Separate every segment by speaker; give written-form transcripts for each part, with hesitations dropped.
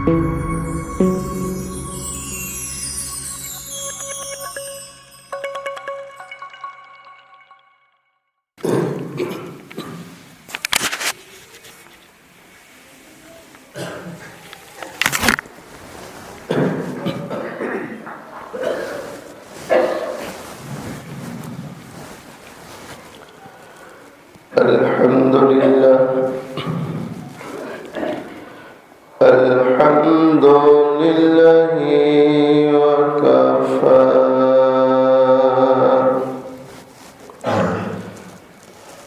Speaker 1: الحمد لله وكفى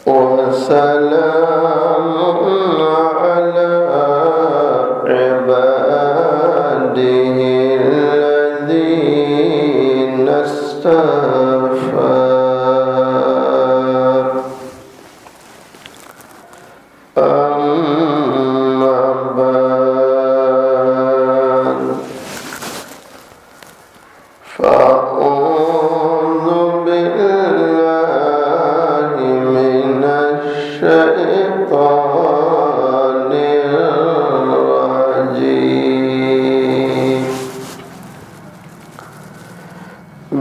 Speaker 1: وسلام على عباده الذين اصطفى.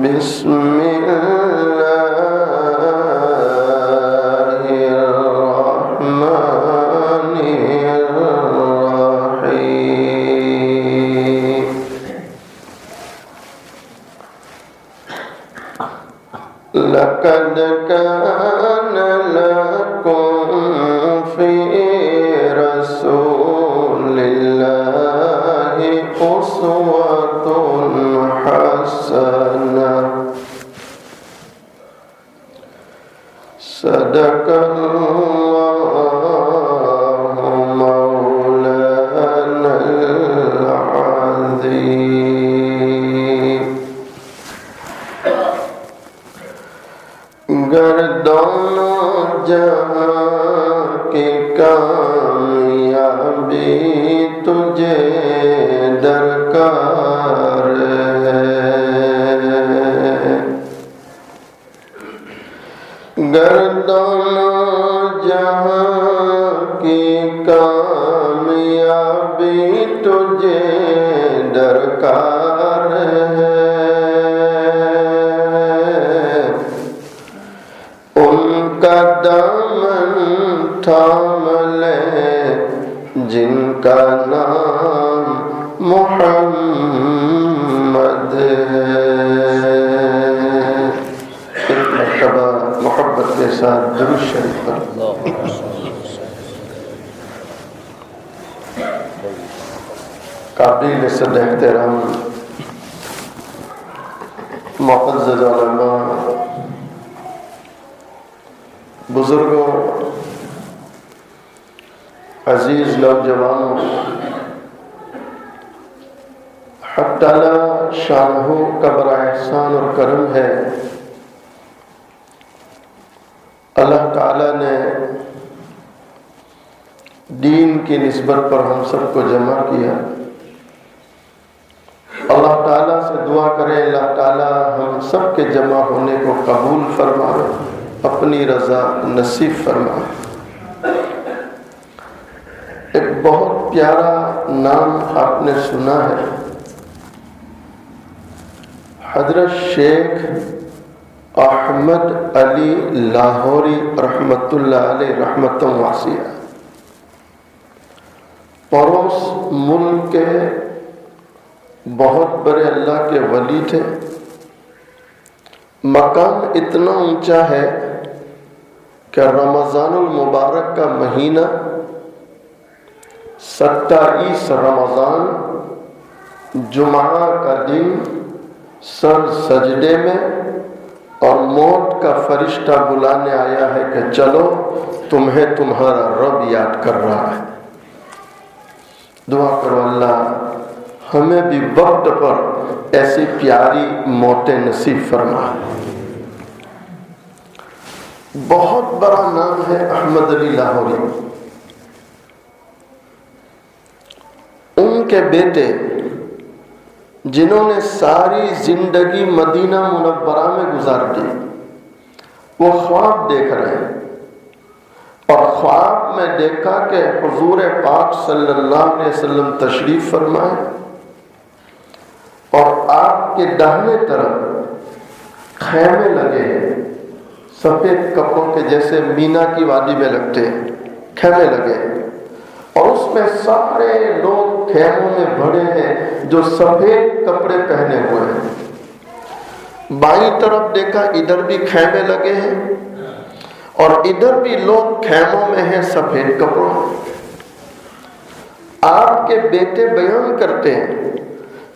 Speaker 1: بسم الله الرحمن الرحيم. لقد كان لكم في رسول الله أسوة حسنة. صدق الله مولانا العظيم. گر دونوں جہاں کی کامیابی تجھے درکار ہے، گر دونوں جہاں کی کامیابی تجھے درکار ہے، ان کا دامن تھام لے جن کا نام محمد ہے. ایک مرتبہ محبت کے ساتھ درود شریف پر. قابل صد احترام معزز علماء، بزرگوں، عزیز نوجوانوں، حق تعالی شانہ کا بڑا احسان اور کرم ہے، اللہ تعالی نے دین کی نسبت پر ہم سب کو جمع کیا. اللہ تعالیٰ سے دعا کریں اللہ تعالیٰ ہم سب کے جمع ہونے کو قبول فرمائے، اپنی رضا نصیب فرمائے. ایک بہت پیارا نام آپ نے سنا ہے، حضرت شیخ احمد علی لاہوری رحمت اللہ علیہ رحمت واسعہ. پڑوس ملک کے بہت بڑے اللہ کے ولی تھے. مقام اتنا اونچا ہے کہ رمضان المبارک کا مہینہ 27 رمضان جمعہ کا دن سر سجدے میں اور موت کا فرشتہ بلانے آیا ہے کہ چلو تمہیں تمہارا رب یاد کر رہا ہے. دعا کرو اللہ ہمیں بھی وقت پر ایسی پیاری موتیں نصیب فرما. بہت بڑا نام ہے احمد علی لاہوری. ان کے بیٹے جنہوں نے ساری زندگی مدینہ منورہ میں گزار دی، وہ خواب دیکھ رہے ہیں اور خواب میں دیکھا کہ حضور پاک صلی اللہ علیہ وسلم تشریف فرمائے اور آپ کے داہنے طرف خیمے لگے ہیں، سفید کپڑوں کے جیسے مینا کی وادی میں لگتے ہیں، خیمے لگے ہیں، اور اس میں سارے لوگ خیموں میں بھرے ہیں جو سفید کپڑے پہنے ہوئے ہیں۔ بائیں طرف دیکھا ادھر بھی خیمے لگے ہیں اور ادھر بھی لوگ خیموں میں ہیں سفید کپڑوں۔ آپ کے بیٹے بیان کرتے ہیں،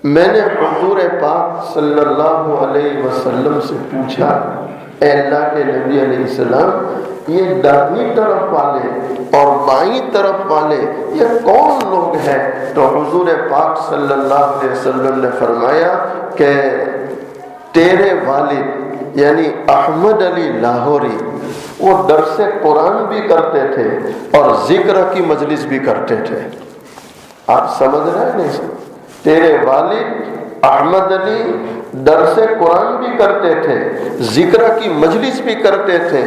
Speaker 1: میں نے حضور پاک صلی اللہ علیہ وسلم سے پوچھا، اے اللہ کے نبی علیہ السلام، یہ داہنی طرف والے اور بائیں طرف والے یہ کون لوگ ہیں؟ تو حضور پاک صلی اللہ علیہ وسلم نے فرمایا کہ تیرے والد یعنی احمد علی لاہوری وہ درس قرآن بھی کرتے تھے اور ذکر کی مجلس بھی کرتے تھے۔ آپ سمجھ رہے ہیں نہیں؟ تیرے والد احمد علی درس قرآن بھی کرتے تھے، ذکر کی مجلس بھی کرتے تھے۔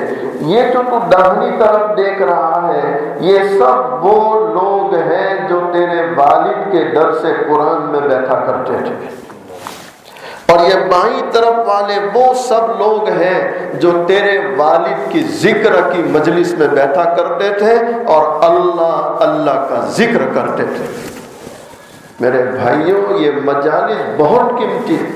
Speaker 1: یہ جو تو داہنی طرف دیکھ رہا ہے یہ سب وہ لوگ ہیں جو تیرے والد کے درس قرآن میں بیٹھا کرتے تھے، اور یہ بائیں طرف والے وہ سب لوگ ہیں جو تیرے والد کی ذکر کی مجلس میں بیٹھا کرتے تھے اور اللہ اللہ کا ذکر کرتے تھے۔ میرے بھائیوں، یہ مجالس بہت قیمتی ہے،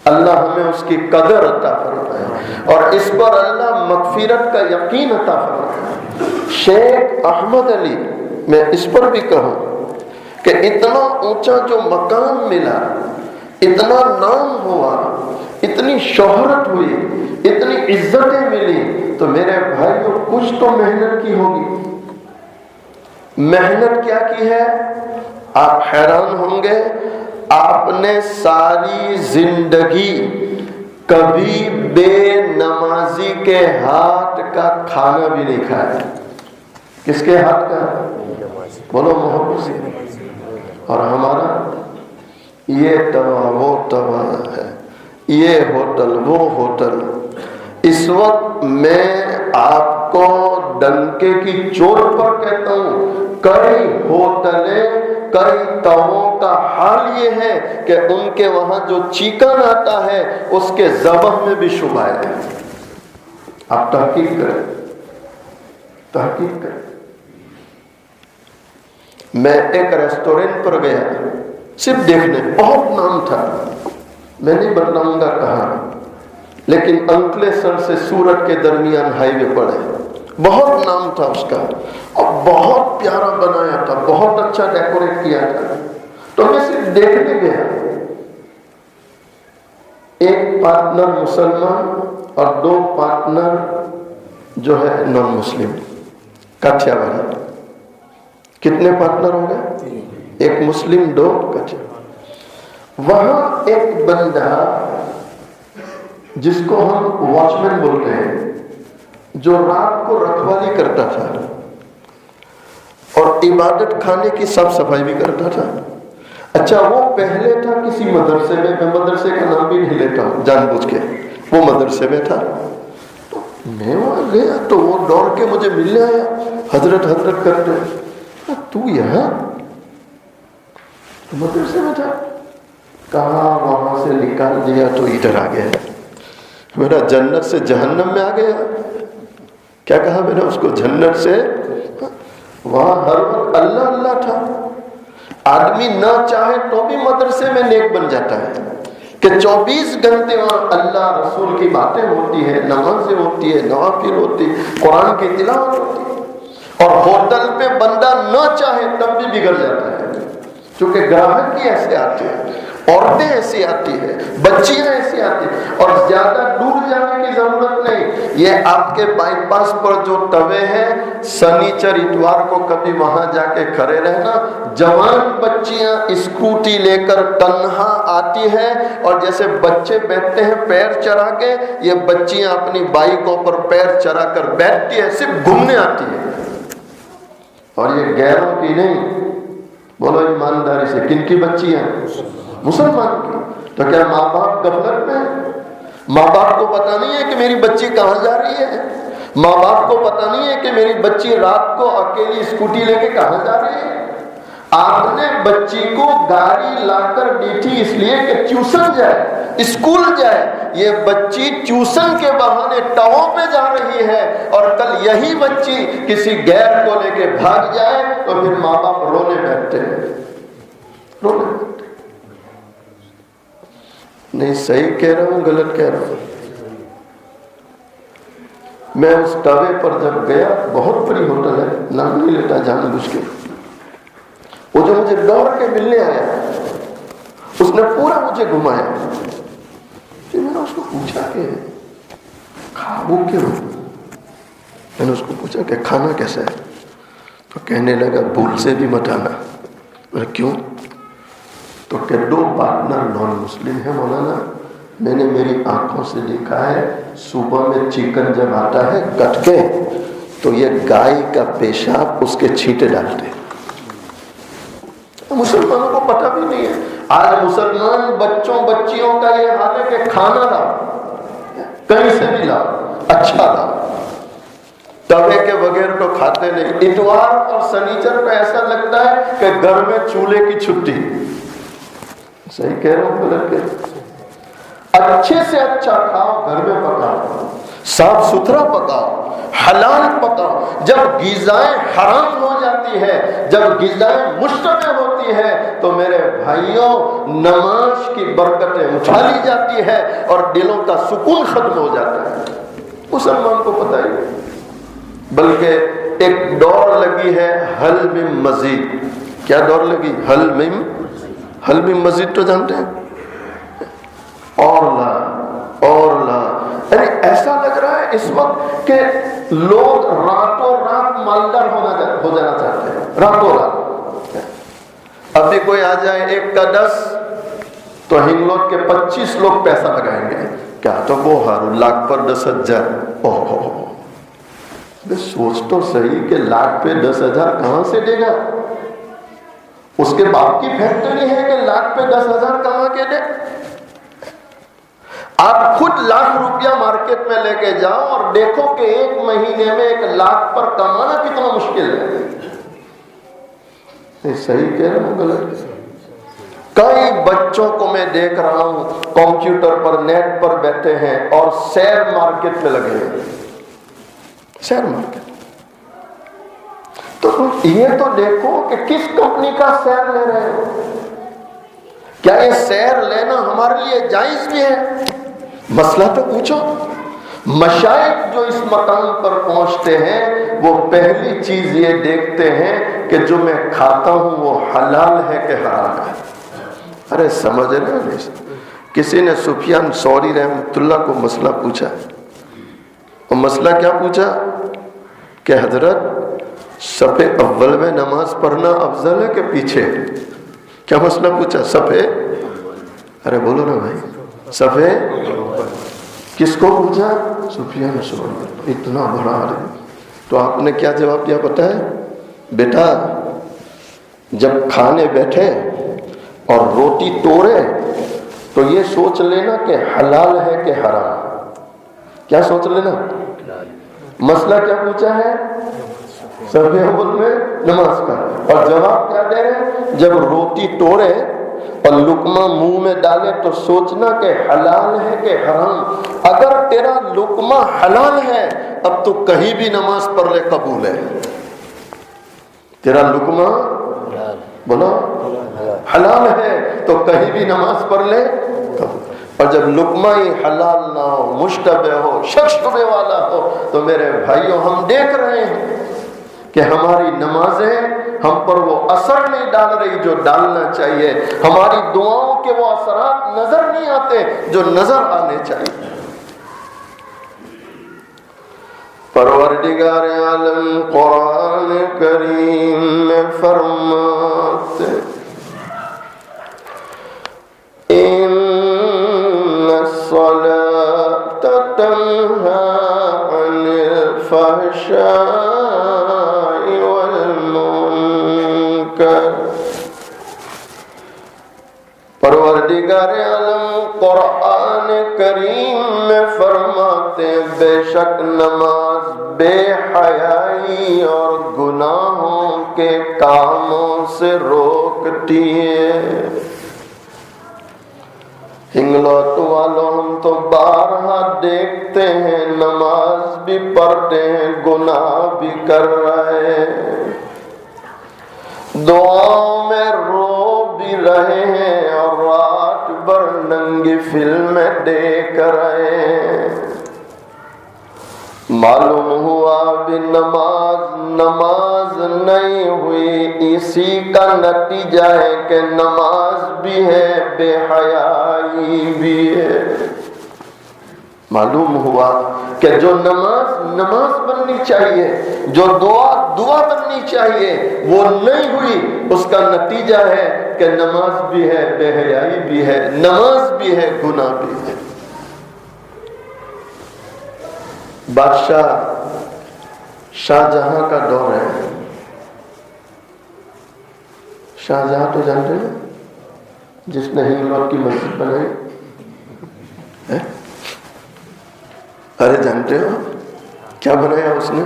Speaker 1: اللہ ہمیں اس کی قدر عطا فرمائے اور اس پر اللہ مغفرت کا یقین عطا فرمائے۔ شیخ احمد علی، میں اس پر بھی کہوں کہ اتنا اونچا جو مقام ملا، اتنا نام ہوا، اتنی شہرت ہوئی، اتنی عزتیں ملی، تو میرے بھائیوں کچھ تو محنت کی ہوگی۔ محنت کیا کی ہے؟ آپ حیران ہوں گے، آپ نے ساری زندگی کبھی بے نمازی کے ہاتھ کا کھانا بھی نہیں کھایا۔ کس کے ہاتھ کا؟ بولو محبت سے۔ اور ہمارا یہ توا وہ توا ہے، یہ ہوٹل وہ ہوٹل۔ اس وقت میں آپ کو ڈنکے کی چوٹ پر کہتا ہوں، کئی ہوٹلیں، کئی تووں کا حال یہ ہے کہ ان کے وہاں جو چکن آتا ہے اس کے ذبح میں بھی شبہ ہے۔ آپ تحقیق کریں، تحقیق کریں۔ میں ایک ریسٹورنٹ پر گیا صرف دیکھنے، بہت نام تھا، میں نہیں بتلاؤں گا کہاں، لیکن انکلیسر سے سورت کے درمیان ہائی وے پڑے، بہت نام تھا اس کا اور بہت پیارا بنایا تھا، بہت اچھا ڈیکوریٹ کیا تھا۔ تو میں صرف دیکھنے گیا، ایک پارٹنر مسلمان اور دو پارٹنر جو ہے نان مسلم، کاٹھیا والا۔ کتنے پارٹنر ہو گئے؟ ایک مسلم، دو کاٹھیا۔ وہاں ایک بندہ جس کو ہم واچ مین بولتے ہیں، جو رات کو رکھوالی کرتا تھا اور عبادت خانے کی صاف صفائی بھی کرتا تھا۔ اچھا، وہ پہلے تھا کسی مدرسے میں مدرسے کا نام بھی نہیں لیتا ہوں جان بوجھ کے، وہ مدرسے میں تھا۔ تو میں وہاں گیا تو وہ دوڑ کے مجھے ملنے آیا، حضرت حضرت کرتے، تو یہاں مدرسے میں تھا؟ کہاں وہاں سے نکال دیا تو ادھر آ گیا، میرا جنت سے جہنم میں آ گیا۔ کیا کہا میں نے اس کو؟ جنت سے۔ وہاں ہر وقت اللہ اللہ تھا۔ آدمی نہ چاہے تو بھی مدرسے میں نیک بن جاتا ہے کہ 24 گھنٹے وہاں اللہ رسول کی باتیں ہوتی ہے، نمازیں ہوتی ہے، نوافل ہوتی ہے، قرآن کی تلاوت ہوتی ہے، اور ہوٹل پہ بندہ نہ چاہے تب بھی بگڑ جاتا ہے، کیونکہ گراہک بھی ایسے آتے ہیں، عورتیں ایسی آتی ہیں، بچیاں ایسی آتی ہیں، اور زیادہ دور جانے کی ضرورت نہیں۔ یہ آپ کے بائی پاس پر جو توے ہیں، سنیچر اتوار کو کبھی وہاں جا کے کھڑے رہنا، جوان بچیاں اسکوٹی لے کر تنہا آتی ہیں، اور جیسے بچے بیٹھتے ہیں پیر چرا کے، یہ بچیاں اپنی بائکوں پر پیر چرا کر بیٹھتی ہیں، صرف گھومنے آتی ہیں، اور یہ غیروں کی نہیں۔ بولو ایمانداری سے، کن کی بچیاں؟ مسلمان کی۔ تو کیا ماں باپ غفلت میں؟ ماں باپ کو پتا نہیں ہے کہ میری بچی کہاں جا رہی ہے؟ ماں باپ کو پتہ نہیں ہے کہ میری بچی رات کو اکیلی اسکوٹی لے کے کہاں جا رہی ہے؟ آپ نے بچی کو گاڑی لا کر دی تھی اس لیے کہ ٹیوشن جائے، اسکول جائے۔ یہ بچی ٹیوشن کے بہانے ٹاؤں پہ جا رہی ہے، اور کل یہی بچی کسی غیر کو لے کے بھاگ جائے تو پھر ماں باپ رونے بیٹھتے ہیں، رونے بیٹھتے ہیں۔ نہیں صحیح کہہ رہا ہوں غلط کہہ رہا ہوں؟ میں اس ٹاوے پر جب گیا، بہت بڑی ہوٹل ہے، نام نہیں لیتا جان بوجھ کے، وہ جو مجھے دوڑ کے ملنے آیا اس نے پورا مجھے گھمایا۔ پھر میں نے اس کو پوچھا کہ کھاؤ کیوں؟ میں نے اس کو پوچھا کہ کھانا کیسا ہے؟ تو کہنے لگا بھول سے بھی مت آنا۔ میں کیوں؟ تو کہ 2 پارٹنر نان مسلم ہے مولانا، میں نے میری آنکھوں سے دیکھا ہے صبح میں چکن جب آتا ہے کٹ کے تو یہ گائے کا پیشاب اس کے چھینٹے ڈالتے ہیں۔ مسلمانوں کو پتہ بھی نہیں ہے۔ آج مسلمان بچوں بچیوں کا یہ حال ہے کہ کھانا لاؤ، کہیں سے بھی لاؤ، اچھا لاؤ، توے کے بغیر تو کھاتے نہیں۔ اتوار اور سنیچر پہ ایسا لگتا ہے کہ گھر میں چولہے کی چھٹی۔ صحیح کہہ رہا ہوں غلط کہہ رہا ہوں؟ اچھے سے اچھا کھاؤ، گھر میں پکاؤ، صاف ستھرا پکاؤ، حلال پکاؤ۔ جب غذائیں حرام ہو جاتی ہے، جب غذائیں مشتبہ ہوتی ہے تو میرے بھائیوں نماز کی برکتیں اٹھا لی جاتی ہے اور دلوں کا سکون ختم ہو جاتا ہے۔ مسلمان کو پتہ ہی نہیں، بلکہ ایک دوڑ لگی ہے حل من مزید۔ کیا دوڑ لگی؟ حل من مزید، تو جانتے ہیں؟ اور لا یعنی ایسا لگ رہا ہے اس وقت کہ لوگ راتوں رات مالدار ہو جانا چاہتے ہیں، راتوں رات۔ ابھی کوئی آ جائے 1 کا 10 تو ہنگلوٹ کے 25 لوگ پیسہ لگائیں گے۔ کیا تو وہ ہر لاکھ پر 10,000۔ اوہ سوچ تو صحیح کہ لاکھ پہ 10,000 کہاں سے دے گا؟ اس کے باپ کی فیکٹری ہے کہ لاکھ پہ 10,000 کما کے دے؟ آپ خود لاکھ روپیہ مارکیٹ میں لے کے جاؤ اور دیکھو کہ 1 مہینے میں 1 لاکھ پر کمانا کتنا مشکل ہے۔ یہ صحیح کہہ رہا ہوں غلط؟ کئی بچوں کو میں دیکھ رہا ہوں کمپیوٹر پر نیٹ پر بیٹھے ہیں اور شیئر مارکیٹ میں لگے ہیں، شیئر مارکیٹ۔ تو یہ تو دیکھو کہ کس کمپنی کا شیئر لے رہے ہو۔ کیا یہ شیئر لینا ہمارے لیے جائز بھی ہے؟ مسئلہ تو پوچھو۔ مشائخ جو اس مقام پر پہنچتے ہیں وہ پہلی چیز یہ دیکھتے ہیں کہ جو میں کھاتا ہوں وہ حلال ہے کہ حرام ہے۔ ارے سمجھ رہے ہو نہیں؟ کسی نے سفیان ثوری رحمۃ اللہ کو مسئلہ پوچھا، اور مسئلہ کیا پوچھا کہ حضرت صف اول میں نماز پڑھنا افضل ہے کہ پیچھے؟ کیا مسئلہ پوچھا؟ صف، ارے بولو نا بھائی، صف کس کو پوچھا؟ سفیان ثوری، اتنا بڑا عالم۔ تو آپ نے کیا جواب دیا پتہ ہے؟ بیٹا جب کھانے بیٹھے اور روٹی توڑے تو یہ سوچ لینا کہ حلال ہے کہ حرام۔ کیا سوچ لینا؟ مسئلہ کیا پوچھا ہے؟ صف اول میں نماز کا، اور جواب کیا دے رہے؟ جب روٹی توڑے اور لقمہ منہ میں ڈالے تو سوچنا کہ حلال ہے کہ حرام۔ اگر تیرا لقمہ حلال ہے اب تو کہیں بھی نماز پڑھ لے قبول ہے۔ تیرا لقمہ بولو حلال ہے تو کہیں بھی نماز پڑھ لے قبول۔ اور جب لقمہ ہی حلال نہ ہو، مشتبہ ہو، شک شبہ والا ہو، تو میرے بھائیوں ہم دیکھ رہے ہیں کہ ہماری نمازیں ہم پر وہ اثر نہیں ڈال رہی جو ڈالنا چاہیے، ہماری دعاؤں کے وہ اثرات نظر نہیں آتے جو نظر آنے چاہیے۔ پروردگار عالم قرآن کریم میں فرماتے ان الصلاۃ تنہی عن الفحشاء پروردگار عالم قرآن کریم میں فرماتے بے شک نماز حیائی اور گناہوں کے کاموں سے روکتی ہے۔ ہنگلوت والوں ہم تو بارہا دیکھتے ہیں، نماز بھی پڑھتے ہیں، گناہ بھی کر رہے ہیں، دعاؤں میں رو بھی رہے ہیں اور رات بھر ننگی فلمیں دیکھ رہے ہیں۔ معلوم ہوا بھی نماز نہیں ہوئی، اسی کا نتیجہ ہے کہ نماز بھی ہے، بے حیائی بھی ہے۔ معلوم ہوا کہ جو نماز بننی چاہیے، جو دعا بننی چاہیے، وہ نہیں ہوئی، اس کا نتیجہ ہے کہ نماز بھی ہے، بے حیائی بھی ہے، نماز بھی ہے، گناہ بھی ہے۔ بادشاہ شاہ جہاں کا دور ہے۔ شاہ جہاں تو جانتے ہیں جس نے ہنگلوت کی مسجد بنائی، ارے جانتے ہو کیا بنایا اس نے؟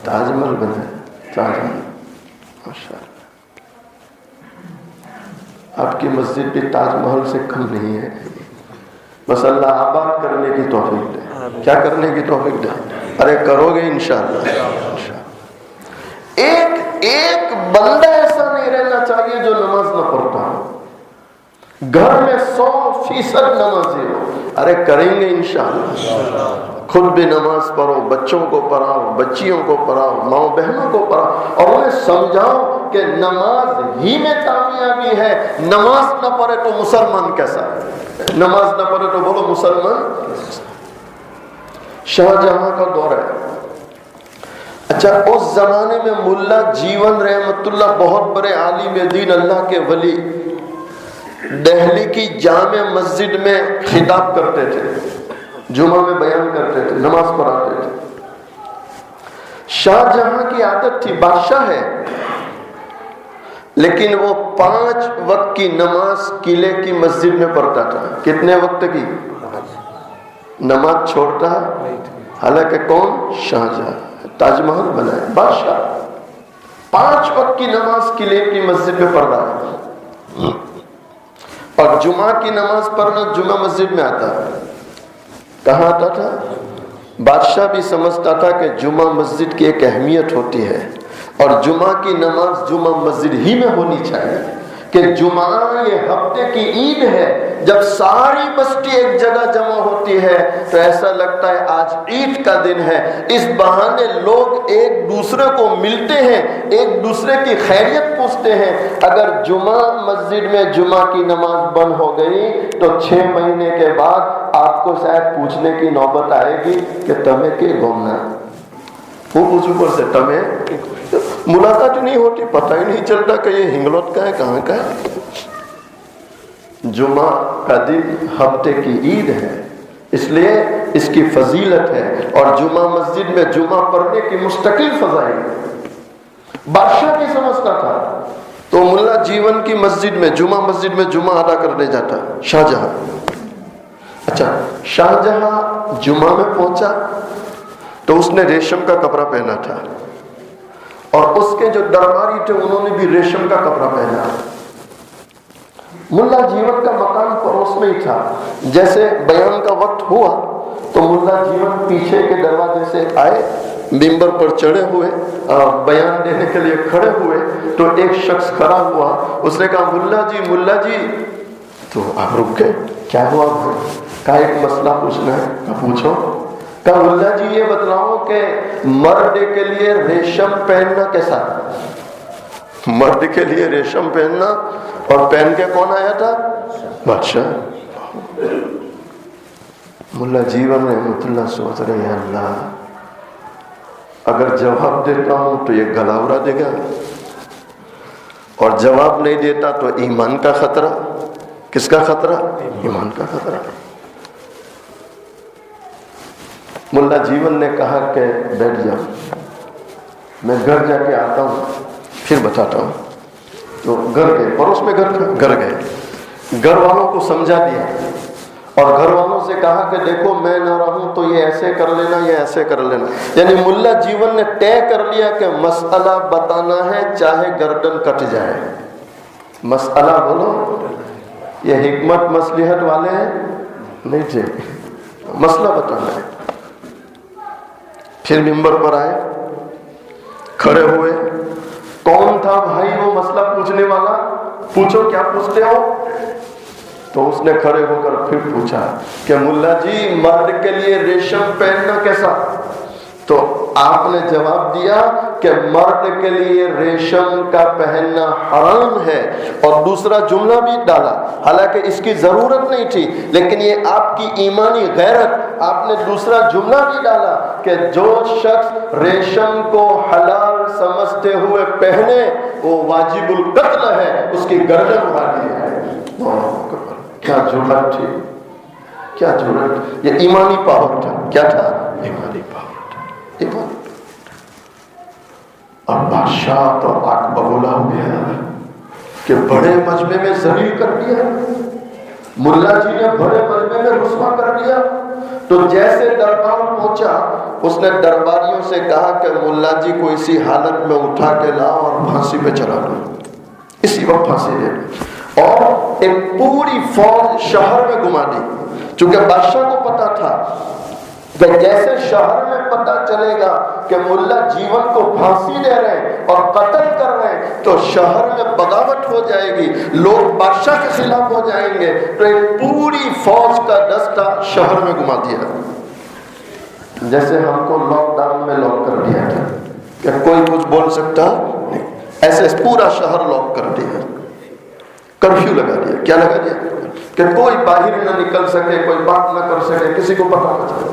Speaker 1: تاج محل بنایا، تاج محل، ماشاءاللہ۔ آپ کی مسجد بھی تاج محل سے کم نہیں ہے، بس اللہ آباد کرنے کی توفیق دے۔ کیا کرنے کی توفیق دے؟ ارے کرو گے انشاءاللہ۔ ایک بندہ ایسا نہیں رہنا چاہیے جو نماز نہ پڑھتا ہو، گھر میں 100% نمازی ہو۔ ارے کریں گے انشاءاللہ، خود بھی نماز پڑھو، بچوں کو پڑھاؤ، بچیوں کو پڑھاؤ، ماں بہنوں کو پڑھاؤ، اور انہیں سمجھاؤ کہ نماز ہی میں کامیابی ہے۔ نماز نہ پڑھے تو مسلمان کیسا؟ نماز نہ پڑھے تو بولو مسلمان۔ شاہ جہاں کا دور ہے۔ اچھا، اس زمانے میں ملا جیون رحمت اللہ بہت بڑے عالم دین، اللہ کے ولی، دہلی کی جامع مسجد میں خطاب کرتے تھے، جمعہ میں بیان کرتے تھے، نماز پڑھاتے تھے۔ شاہ جہاں کی عادت تھی، بادشاہ ہے لیکن وہ 5 وقت کی نماز قلعے کی مسجد میں پڑھتا تھا۔ کتنے وقت کی نماز چھوڑتا ہے؟ حالانکہ کون؟ شاہ جہاں، تاج محل بنایا بادشاہ، 5 وقت کی نماز قلعے کی مسجد میں پڑھ رہا ہے، اور جمعہ کی نماز پڑھنا جمعہ مسجد میں آتا ہے۔ کہاں آتا تھا؟ بادشاہ بھی سمجھتا تھا کہ جمعہ مسجد کی ایک اہمیت ہوتی ہے، اور جمعہ کی نماز جمعہ مسجد ہی میں ہونی چاہیے، کہ جمعہ یہ ہفتے کی عید ہے۔ جب ساری بستی ایک جگہ جمع ہوتی ہے تو ایسا لگتا ہے آج عید کا دن ہے، اس بہانے لوگ ایک دوسرے کو ملتے ہیں، ایک دوسرے کی خیریت پوچھتے ہیں۔ اگر جمعہ مسجد میں جمعہ کی نماز بند ہو گئی تو 6 مہینے کے بعد آپ کو شاید پوچھنے کی نوبت آئے گی کہ تمہیں کے گھومنا، وہ پوچھو پر سے تمہیں ملاقات نہیں ہوتی، پتہ ہی نہیں چلتا کہ یہ ہنگلوت کا ہے، کہاں کا ہے۔ جمعہ کا دن ہفتے کی عید ہے، اس لیے اس کی فضیلت ہے، اور جمعہ مسجد میں جمعہ پڑھنے کی مستقل فضائل۔ بادشاہ کی سمجھتا تھا تو ملا جیون کی مسجد میں جمعہ ادا کرنے جاتا، شاہ جہاں۔ اچھا، شاہ جہاں جمعہ میں پہنچا تو اس نے ریشم کا کپڑا پہنا تھا، اور اس کے جو درباری تھے انہوں نے بھی ریشم کا کپڑا پہنا۔ ملا جیون کا مکان پڑوس میں ہی تھا۔ جیسے بیان کا وقت ہوا تو ملا جیون پیچھے کے دروازے سے آئے، ممبر پر چڑھے ہوئے، بیان دینے کے لیے کھڑے ہوئے تو ایک شخص کھڑا ہوا، اس نے کہا ملا جی، تو آپ رک گئے، کیا ہوا؟ کہا ایک مسئلہ پوچھنا ہے۔ کہا پوچھو۔ کہا ملا جی یہ بتلاؤ کہ مرد کے لیے ریشم پہننا کیسا؟ مرد کے لیے ریشم پہننا، اور پہن کے کون آیا تھا؟ بادشاہ۔ ملا جیون رحمت اللہ سوچ رہے ہیں، اللہ اگر جواب دیتا ہوں تو یہ گلا اڑا دے گا، اور جواب نہیں دیتا تو ایمان کا خطرہ۔ کس کا خطرہ؟ ایمان کا خطرہ۔ ملا جیون نے کہا کہ بیٹھ جاؤ، میں گھر جا کے آتا ہوں پھر بتاتا ہوں۔ تو گھر گئے، پڑوس میں گھر گئے، گھر والوں کو سمجھا دیا، اور گھر والوں سے کہا کہ دیکھو میں نہ رہوں تو یہ ایسے کر لینا، یہ ایسے کر لینا. یعنی ملا جیون نے طے کر لیا کہ مسئلہ بتانا ہے چاہے گردن کٹ جائے. مسئلہ بولو. یہ حکمت مصلحت والے ہیں نہیں تھے، مسئلہ بتانا ہے. پھر ممبر پر آئے، کھڑے ہوئے. کون تھا بھائی وہ مسئلہ پوچھنے والا؟ پوچھو کیا پوچھتے ہو؟ تو اس نے کھڑے ہو کر پھر پوچھا کہ ملا جی مرد کے لیے ریشم پہننا کیسا؟ تو آپ نے جواب دیا کہ مرد کے لیے ریشم کا پہننا حرام ہے. اور دوسرا جملہ بھی ڈالا، حالانکہ اس کی ضرورت نہیں تھی، لیکن یہ آپ کی ایمانی غیرت. آپ نے دوسرا جملہ بھی ڈالا کہ جو شخص ریشم کو حلال سمجھتے ہوئے پہنے وہ واجب القتل ہے، اس کی گردن اڑانی ہے. کیا جرأت تھی، کیا جرأت. یہ ایمانی پاور تھا. کیا تھا؟ ایمانی پاور. اب بادشاہ تو آگ بگولا ہو گیا کہ بڑے مجمع میں ذلیل کر دیا، ملا جی نے بڑے مجمع میں رسوا کر دیا. تو جیسے دربار پہنچا اس نے درباریوں سے کہا کہ ملا جی کو اسی حالت میں اٹھا کے لاؤ اور پھانسی پہ چلا دو، اسی وقت پھانسی دے دو. اور ایک پوری فوج شہر میں گھما دی، چونکہ بادشاہ کو پتا تھا کہ جیسے شہر میں پتا چلے گا کہ ملا جیون کو پھانسی دے رہے ہیں اور قتل کر رہے ہیں تو شہر میں بغاوت ہو جائے گی، لوگ بادشاہ کے خلاف ہو جائیں گے. تو ایک پوری فوج کا دستہ شہر میں گھما دیا، جیسے ہم کو لاک ڈاؤن میں لاک کر دیا تھا کہ کوئی کچھ بول سکتا نہیں. ایسے پورا شہر لاک کر دیا، کرفیو لگا دیا. کیا لگا دیا؟ کہ کوئی باہر نہ نکل سکے، کوئی بات نہ کر سکے، کسی کو پتہ نہ چلے.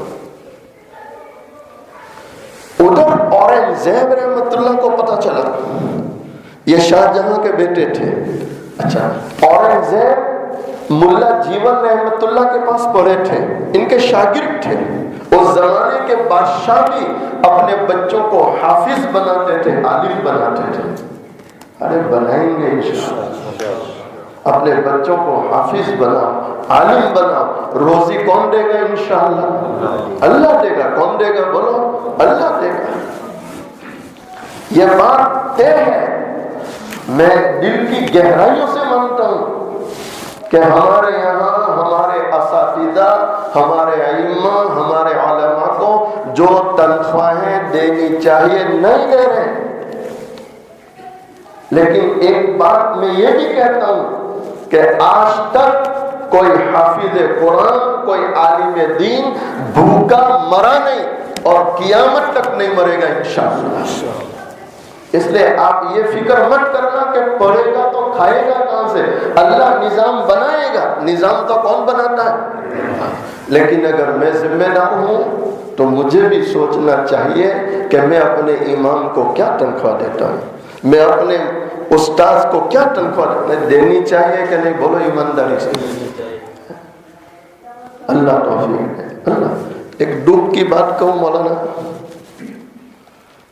Speaker 1: ادھر اورنگزیب رحمت اللہ کو پتہ چلا، یہ شاہ جہاں کے بیٹے تھے. اچھا، اورنگزیب ملا جیون رحمت اللہ کے پاس پڑھے تھے، ان کے شاگرد تھے. اس زمانے کے بادشاہ بھی اپنے بچوں کو حافظ بناتے تھے، عالم بناتے تھے. ارے بنائیں گے انشاءاللہ. اپنے بچوں کو حافظ بنا، عالم بنا. روزی کون دے گا؟ انشاءاللہ اللہ دے گا. کون دے گا؟ بولو، اللہ دے گا. یہ بات طے ہے. میں دل کی گہرائیوں سے مانتا ہوں کہ ہمارے یہاں ہمارے اساتذہ، ہمارے ائمہ، ہمارے علماء کو جو تنخواہیں دینی چاہیے نہیں دے رہے. لیکن ایک بات میں یہ بھی کہتا ہوں کہ آج تک کوئی حافظ قرآن، کوئی عالم دین بھوکا مرا نہیں اور قیامت تک نہیں مرے گا انشاءاللہ. اس لیے آپ یہ فکر مت کرنا کہ پڑھے گا تو کھائے گا کہاں سے. اللہ نظام بنائے گا. نظام تو کون بناتا ہے؟ لیکن اگر میں ذمہ دار ہوں تو مجھے بھی سوچنا چاہیے کہ میں اپنے امام کو کیا تنخواہ دیتا ہوں، میں اپنے استاذ کو کیا تنخواہ دینی چاہیے کہ نہیں. بولو ایمانداری سے. اللہ توفیق ہے. اللہ ایک ڈوب کی بات کہوں مولانا،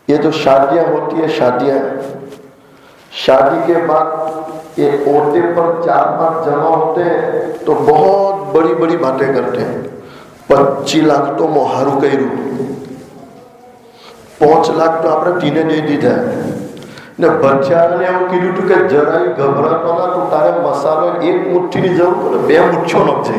Speaker 1: یہ جو شادیاں ہوتی ہیں، شادی کے بعد یہ عورتیں پر 4 بار جمع ہوتے ہیں تو بہت بڑی بڑی باتیں کرتے ہیں. 25 લાખ તો મોહારું કર્યું, 5 લાખ તો આપણે ટીને દઈ દીધા ને બચ્ચાને એવું કીધું હતું કે જરાય ગભરાતો ના, તો તારે મસાલો 1 મુઠ્ઠીની જરૂર પડે, 2 મુઠ્ઠીઓ નાખજે.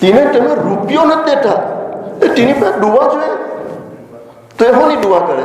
Speaker 1: તીને તમે રૂપિયો નથી દેતા, તીની પાસે દુઆ જોઈએ તો એહોની દુઆ કરે.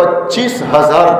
Speaker 1: 25,000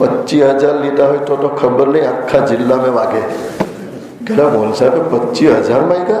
Speaker 1: 25,000 લીધા હોય તો ખબર નહીં આખા જિલ્લામાં વાગે। કેલા બોલ સાહેબ 25,000 માંગ્યા?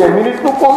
Speaker 1: 1 મિનિટ નું કોમ?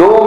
Speaker 1: 2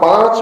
Speaker 1: 5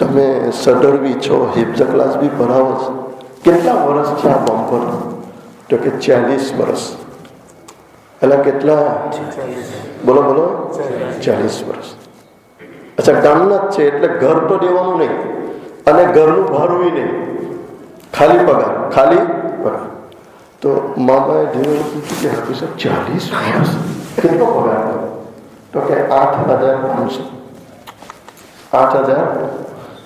Speaker 1: તમે સદર બી છો, હિફ્ઝ ક્લાસ બી ભણાવો છો, કેટલા વર્ષ છે આ બોમ્બ પર? તો કે 40 વર્ષ। એટલે કેટલા? બોલો બોલો, 40 વર્ષ। અચ્છા, ગામના જ છે એટલે ઘર તો દેવાનું નહીં અને ઘરનું ભાડું નહીં, ખાલી પગાર, ખાલી પગાર। તો મામાએ ધીરે પૂછ્યું કે હાફિઝ સાહેબ 40 વર્ષ કેટલો પગાર? તો કે 8,500। 8,000?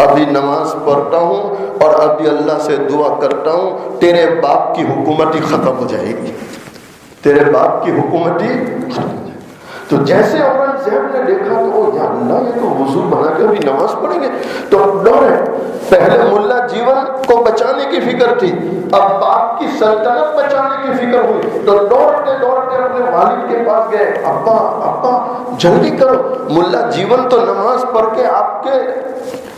Speaker 1: ابھی نماز پڑھتا ہوں اور ابھی اللہ سے دعا کرتا ہوں تیرے باپ کی حکومت ہی ختم ہو جائے گی، تیرے باپ کی حکومت ہی ختم ہو جائے گی۔ تو جیسے اورنگزیب نے دیکھا تو یا اللہ یہ تو وضو بنا کے ابھی نماز پڑھیں گے، تو ڈرے۔ پہلے ملا جیون کو بچانے کی فکر تھی، اب باپ کی سلطنت بچانے کی فکر ہوئی، تو دوڑتے دوڑتے اپنے والد کے پاس گئے، ابا ابا جلدی کرو، ملا جیون تو نماز پڑھ کے آپ کے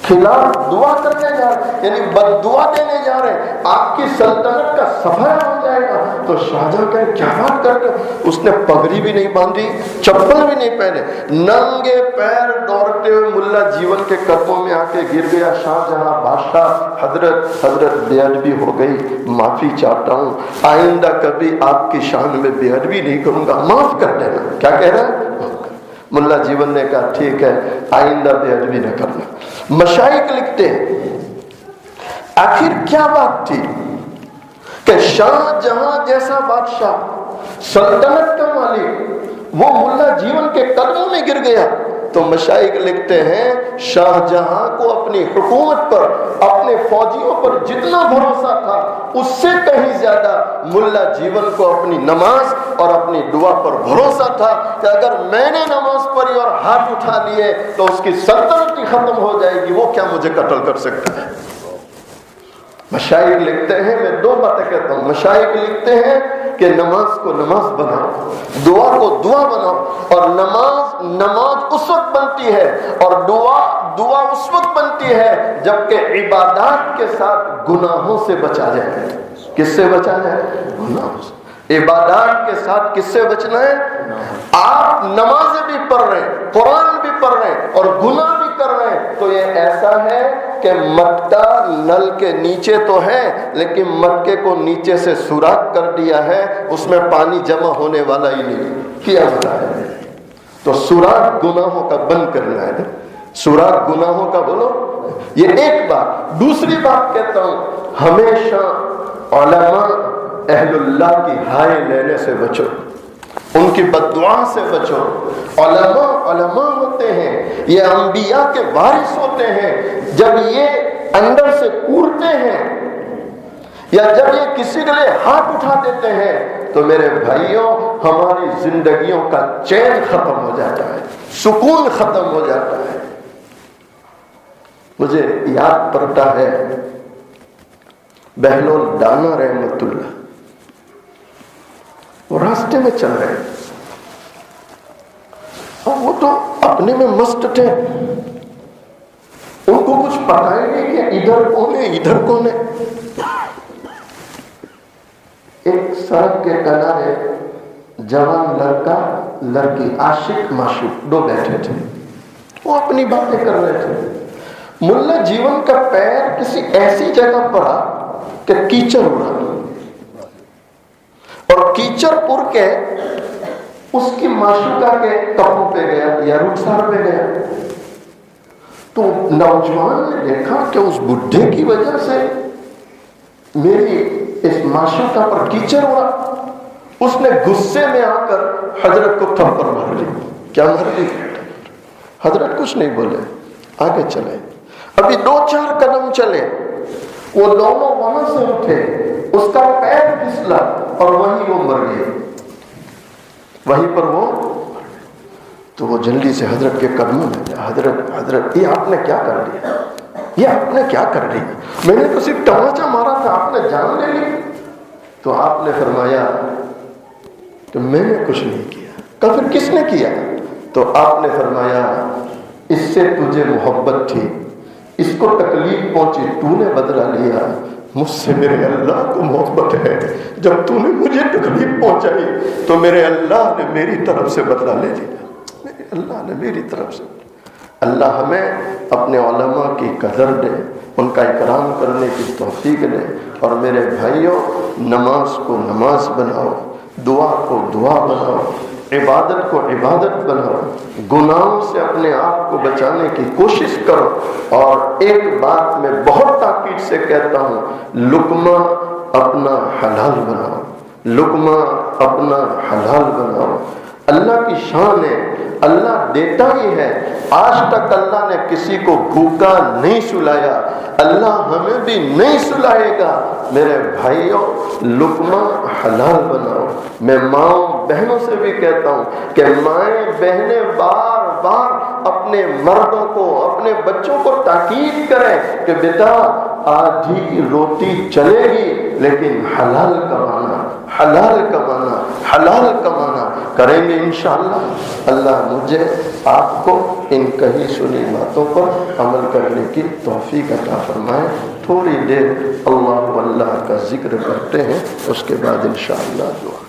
Speaker 1: خلاف دعا کرنے جا رہے، یعنی بد دعا دینے جا رہے، آپ کی سلطنت کا صفحہ ہو جائے گا۔ تو شاہجہاں کہے کیا بات کرتے ہو؟ اس نے پگڑی بھی نہیں باندھی، چپل بھی نہیں پہنے، ننگے پیر دوڑتے ہوئے ملا جیون کے قدموں میں آ کے گر گیا۔ شاہجہاں بادشاہ حضرت بے ادبی ہو گئی، معافی چاہتا ہوں، آئندہ کبھی آپ کی شان میں بے ادبی نہیں کروں گا، معاف کر دینا۔ کیا کہہ رہا ہے؟ ملا جیون نے کہا ٹھیک ہے، آئندہ بے ادبی نہ کرنا۔ مشائخ لکھتے ہیں آخر کیا بات تھی کہ شاہ جہاں جیسا بادشاہ، سلطنت کا مالک، وہ ملا جیون کے قدموں میں گر گیا۔ تو مشائخ لکھتے ہیں شاہ جہاں کو اپنی حکومت پر، اپنے فوجیوں پر جتنا بھروسہ تھا اس سے کہیں زیادہ ملا جیون کو اپنی نماز اور اپنی دعا پر بھروسہ تھا کہ اگر میں نے نماز پڑھی اور ہاتھ اٹھا لیے تو اس کی سلطنت ہی ختم ہو جائے گی، وہ کیا مجھے قتل کر سکتا ہے۔ مشائخ لکھتے ہیں، میں دو باتیں کہتا ہوں، مشائخ لکھتے ہیں کہ نماز کو نماز بناؤ، دعا کو دعا بناؤ، اور نماز اس وقت بنتی ہے اور دعا اس وقت بنتی ہے جبکہ عبادات کے ساتھ گناہوں سے بچا جائے۔ کس سے بچا جائے؟ گناہوں سے۔ عبادات کے ساتھ کس سے بچنا ہے؟ آپ نمازیں بھی پڑھ رہے ہیں، قرآن بھی پڑھ رہے ہیں اور گناہ بھی کر رہے ہیں، تو یہ ایسا ہے کہ مٹکا نل کے نیچے تو ہے لیکن مٹکے کو نیچے سے سوراخ کر دیا ہے، اس میں پانی جمع ہونے والا ہی نہیں کیا ہوا ہے۔ تو سوراخ گناہوں کا بند کرنا ہے، سوراخ گناہوں کا بولو۔ یہ ایک بات۔ دوسری بات کہتا ہوں، ہمیشہ علماء اہل اللہ کی ہائے لینے سے بچو، ان کی بددعا سے بچو۔ علماء ہوتے ہیں، یہ انبیاء کے وارث ہوتے ہیں، جب یہ اندر سے کورتے ہیں یا جب یہ کسی کے لیے ہاتھ اٹھا دیتے ہیں تو میرے بھائیوں ہماری زندگیوں کا چین ختم ہو جاتا ہے، سکون ختم ہو جاتا ہے۔ مجھے یاد پڑتا ہے بہلول دانا رحمت اللہ، وہ راستے میں چل رہے اور وہ تو اپنے میں مست تھے، ان کو کچھ پتا ہی نہیں کہ ادھر کون ہے ادھر کون ہے۔ ایک سڑک کے کنارے جوان لڑکا لڑکی، عاشق معشوق دو بیٹھے تھے، وہ اپنی باتیں کر رہے تھے۔ ملا جیون کا پیر کسی ایسی جگہ پڑا کہ کیچڑ اڑا اور کیچڑ اڑ کے اس کی معشوقہ کے کپڑوں پہ گیا یا رخسار پہ گیا۔ تو نوجوان نے دیکھا کہ اس بڈھے کی وجہ سے میری اس معشوقہ پر کیچڑ اڑا۔ اس نے غصے میں آ کر حضرت کو تھپڑ مار دی۔ کیا مار دی؟ حضرت کچھ نہیں بولے، آگے چلے۔ ابھی 2-4 قدم چلے، وہ دونوں وہاں سے اٹھے، اس کا پیر پھسلا اور وہیں وہ مر گئے، وہیں پر وہ۔ تو وہ جلدی سے حضرت کے قدموں میں گیا، حضرت یہ آپ نے کیا کر دیا، یہ آپ نے کیا کر دیا؟ میں نے تو صرف تماچا مارا تھا، آپ نے جان لے لی۔ تو آپ نے فرمایا کہ میں نے کچھ نہیں کیا۔ کہ پھر کس نے کیا؟ تو آپ نے فرمایا اس سے تجھے محبت تھی، اس کو تکلیف پہنچی، تو نے بدلہ لیا۔ مجھ سے میرے اللہ کو محبت ہے، جب تو نے مجھے تکلیف پہنچائی تو میرے اللہ نے میری طرف سے بدلہ لے لیا، میرے اللہ نے میری طرف سے۔ اللہ ہمیں اپنے علماء کی قدر دے، ان کا اکرام کرنے کی توفیق دے۔ اور میرے بھائیوں، نماز کو نماز بناؤ، دعا کو دعا بناؤ، عبادت کو عبادت بناؤ، گناہوں سے اپنے آپ کو بچانے کی کوشش کرو۔ اور ایک بات میں بہت تاکید سے کہتا ہوں، لقمہ اپنا حلال بناؤ، لقمہ اپنا حلال بناؤ۔ اللہ کی شان ہے، اللہ دیتا ہی ہے۔ آج تک اللہ نے کسی کو بھوکا نہیں سلایا، اللہ ہمیں بھی نہیں سلائے گا۔ میرے بھائیوں، لقمہ حلال بناؤ۔ میں ماؤں بہنوں سے بھی کہتا ہوں کہ مائیں بہنیں بار بار اپنے مردوں کو، اپنے بچوں کو تاکید کریں کہ بیٹا آدھی روٹی چلے گی لیکن حلال کمانا، حلال کمانا، حلال کمانا۔ کریں گے انشاءاللہ۔ اللہ مجھے آپ کو ان کہی سنی باتوں پر عمل کرنے کی توفیق عطا فرمائے۔ تھوڑی دیر اللہ اللہ کا ذکر کرتے ہیں، اس کے بعد انشاءاللہ دعا۔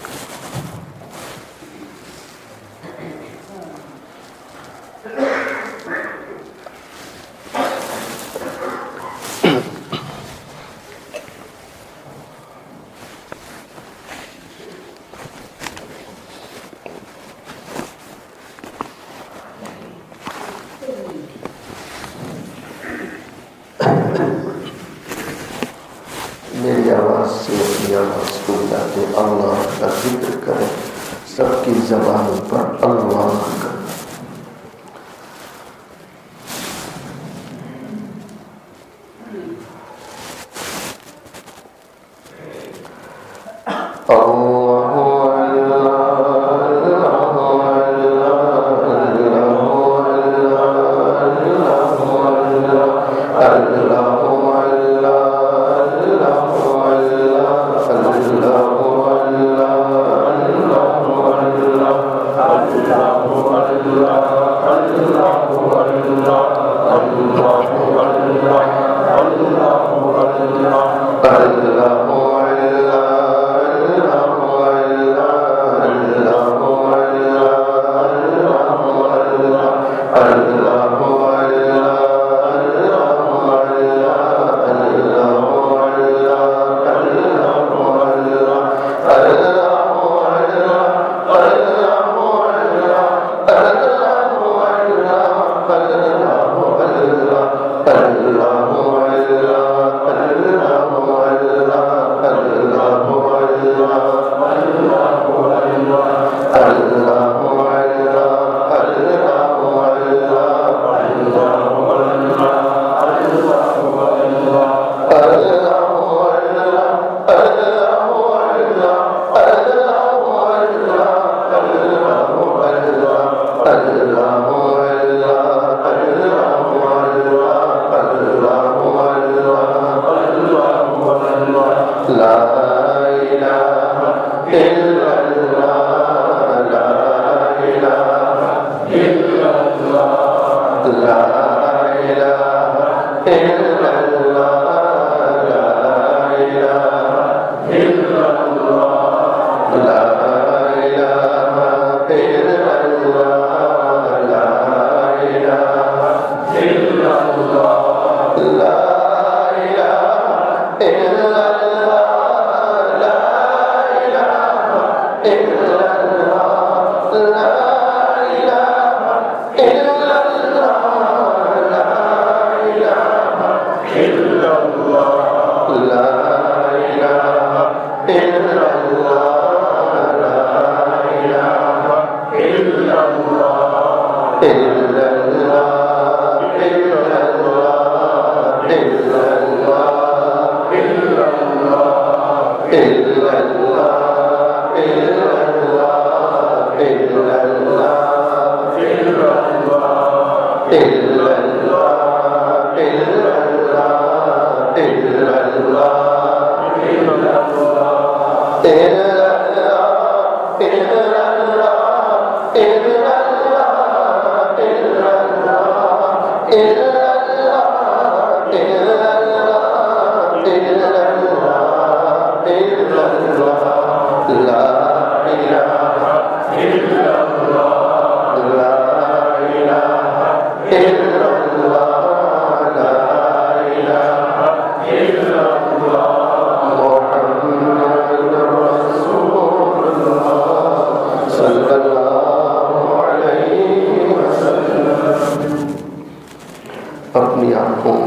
Speaker 1: میری آواز سے اپنی آواز کو ملاتے اللہ کا ذکر کریں، سب کی زبانوں پر اللہ کا۔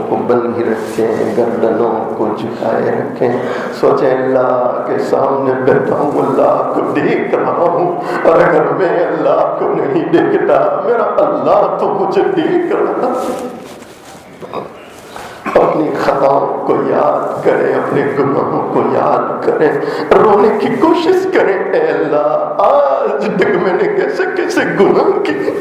Speaker 1: کو بندھی رکھیں، گردنوں کو جھکائے رکھیں، سوچیں اللہ کے سامنے بیٹھا ہوں، اللہ کو دیکھ رہا ہوں، اور اگر میں اللہ کو نہیں دیکھتا میرا اللہ تو مجھے دیکھ رہا ہے۔ اپنی خطاؤں کو یاد کریں، اپنے گناہوں کو یاد کریں، رونے کی کوشش کریں، اے اللہ آج تک میں نے کیسے کیسے گناہ کیے۔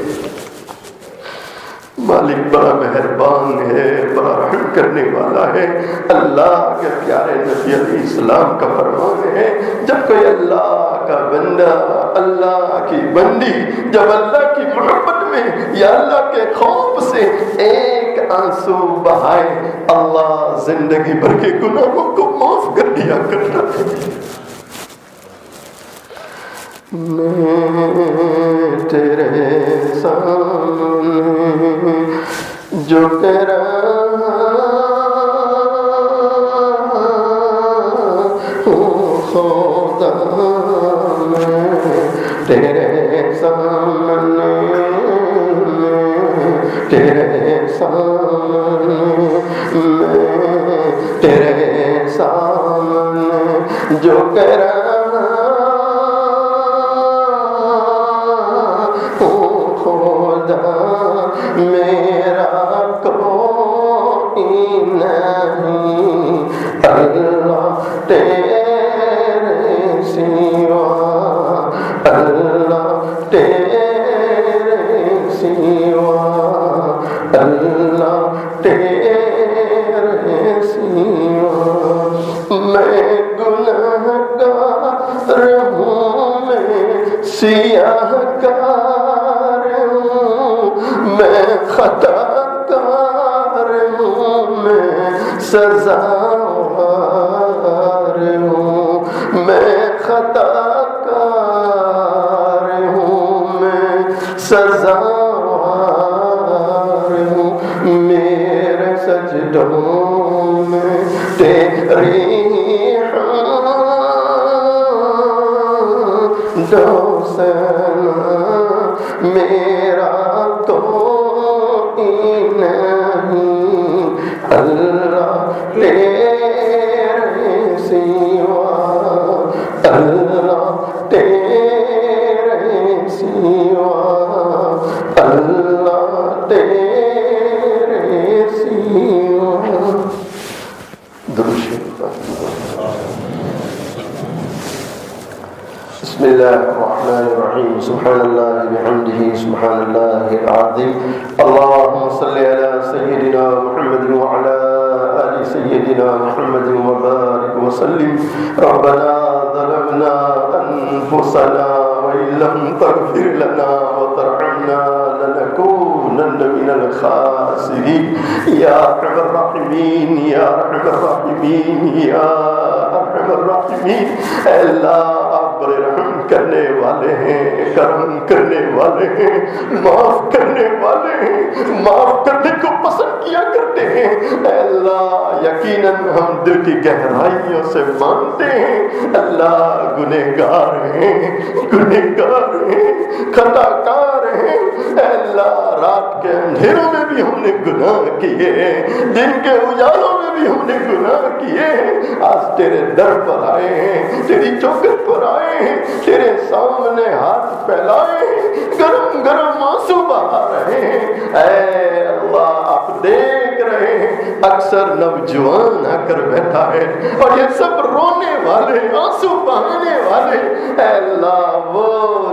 Speaker 1: مالک بڑا مہربان ہے، بڑا رحم کرنے والا ہے۔ اللہ کے پیارے نبی علیہ السلام کا فرمان ہے، جب کوئی اللہ کا بندہ، اللہ کی بندی جب اللہ کی محبت میں یا اللہ کے خوف سے ایک آنسو بہائے، اللہ زندگی بھر کے گناہوں کو معاف کر دیا کرتا ہے۔ میں تیرے سامنے جو تیرا ہوں خدا، میں تیرے سامنے، تیرے سامنے، میں تیرے سامنے جو تیرا میرا کوئی نہیں اللہ تیرے سوا، اللہ تیرے سوا، اللہ تیرے سوا۔ میں گنہگار ہوں، میں سیاہ کار ہوں، میں خطا کار ہوں، میں سزاوار ہوں، میں خطا کار ہوں، میں سزاوار ہوں۔ میرے سجدوں میں تیری میرا کوئی نہیں اللہ تیرے سوا، اللہ تیرے سوا، اللہ تیرے سوا۔ درود شریف۔ بسم اللہ الرحمن الرحیم، سبحان اللہ بحمدہ، سبحان اللہ العظیم۔ اللہم صلی علی سیدنا محمد وعلی آل سیدنا محمد وبارک وسلم۔ ربنا ظلمنا انفسنا وإن لم تغفر لنا وترحمنا لنكونن من الخاسرین۔ یا ارحم الراحمین، یا ارحم الراحمین، یا ارحم الراحمین۔ اے اللہ آپ بڑے رحم کرنے والے ہیں، کرم کرنے والے ہیں، معاف کرنے والے ہیں، معاف کرنے کو پسند کیا کرتے ہیں۔ اے اللہ یقیناً ہم دل کی گہرائیوں سے مانتے ہیں اللہ گنہگار ہیں، گنہگار ہیں، خطا کار ہیں۔ اے اللہ رات کے اندھیروں میں بھی ہم نے گناہ کیے، دن کے اجالوں میں بھی ہم نے گناہ کیے۔ آج تیرے در پر آئے ہیں، تیری چوکھٹ پر آئے ہیں، تیرے سامنے ہاتھ پھیلائے ہیں، گرم گرم آنسو بہا رہے ہیں۔ اے اللہ آپ دیکھ رہے ہیں اکثر نوجوان آ کر بیٹھا ہے اور یہ سب رونے والے، آنسو بہانے والے۔ اے اللہ وہ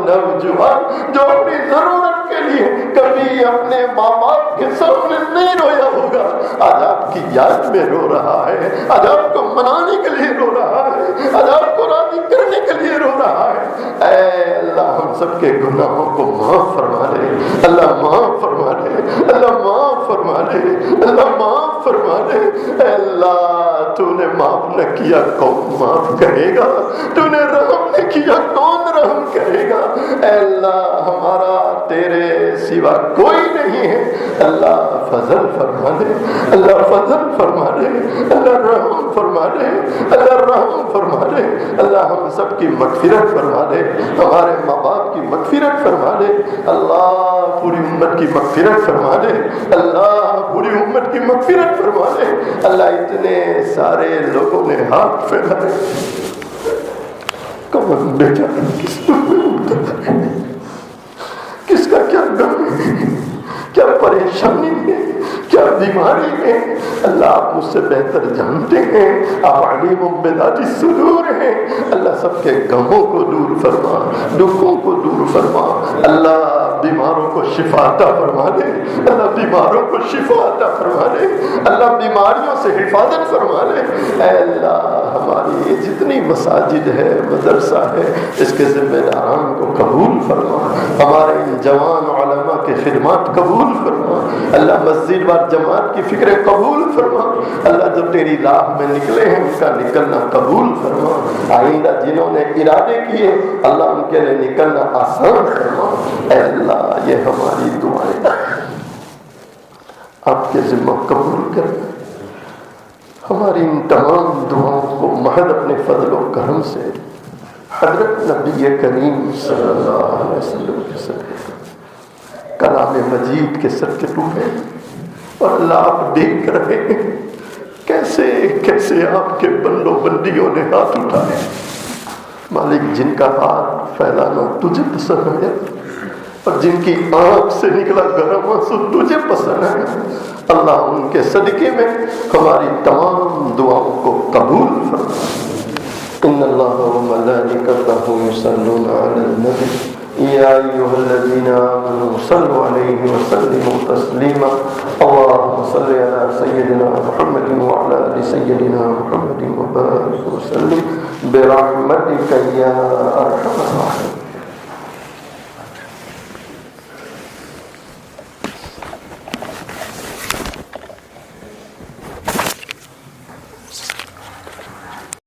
Speaker 1: نوجوان جو اپنی ضرورت کے لیے کبھی اپنے ماں باپ کے سامنے نہیں رویا ہوگا، آج آپ کی یاد میں رو رہا ہے، آج آپ کو منانے کے لیے رو رہا ہے، آج آپ کو راضی کرنے کے لیے رو رہا ہے۔ اے اللہ ہم سب کے گناہوں کو معاف فرما دے، اللہ معاف فرما دے، اللہ معاف فرما دے، اللہ معاف فرما دے۔ اے اللہ تو نے معاف نہ کیا کون معاف کرے گا، تو نے رحم نہ کیا کون رحم کرے گا۔ اے اللہ ہمارا تیرے سوا کوئی نہیں ہے، اللہ فضل فرما دے، اللہ فضل فرما دے۔ دے، اللہ رحم فرما دے، اللہ رحم فرما دے، اللہ ہم سب کی مغفرت فرما دے، ہمارے ماں باپ کی مغفرت فرما دے، اللہ پوری امت کی مغفرت فرما دے، اللہ پوری امت کی مغفرت فرما دے۔ اللہ اتنے سارے لوگوں نے ہاتھ پھیلائے، کون بیچارہ کس کس کا کیا غم ہے، کیا پریشانی ہے، کیا بیماری ہے، اللہ آپ مجھ سے بہتر جانتے ہیں، آپ علیم بذات الصدور ہیں۔ اللہ سب کے غموں کو دور فرما، دکھوں کو دور فرما، اللہ بیماروں کو شفا عطا فرما دے، اللہ بیماروں کو شفا عطا فرما دے، اللہ بیماریوں سے حفاظت فرما دے۔ اے اللہ ہماری یہ جتنی مساجد ہے، مدرسہ ہے، اس کے ذمہ داران کو قبول فرما، ہمارے ان جوان علماء کے خدمات قبول فرما، اللہ مسجد و جماعت کی فکر قبول فرما، اللہ جو تیری راہ میں نکلے ہیں ان کا نکلنا قبول فرما، آئندہ جنہوں نے ارادے کیے اللہ ان کے لیے نکلنا آسان فرما۔ اے اللہ یہ ہماری دعائیں آپ کے ذمہ قبول کرنا، ہماری ان تمام دعاؤں کو محض اپنے فضل و کرم سے حضرت نبی کریم صلی اللہ علیہ وسلم کے صدقے کلام مجید کے صدقے ٹوٹے، اور اللہ آپ دیکھ رہے ہیں کیسے کیسے آپ کے بندوں بندیوں نے ہاتھ اٹھائے۔ مالک جن کا ہاتھ پھیلانا تجھے پسند ہے اور جن کی آنکھ سے نکلا گرم آنسو تجھے پسند ہے، اللہ ان کے صدقے میں ہماری تمام دعاؤں کو قبول فرما۔ ان اللہ وملائکتہ یصلون علی النبی یا ایھا الذین آمنوا صلوا علیہ وسلموا تسلیما اللهم صل علی سیدنا محمد وعلی آل سیدنا محمد وبارک وسلم برحمتک یا ارحم الراحمین۔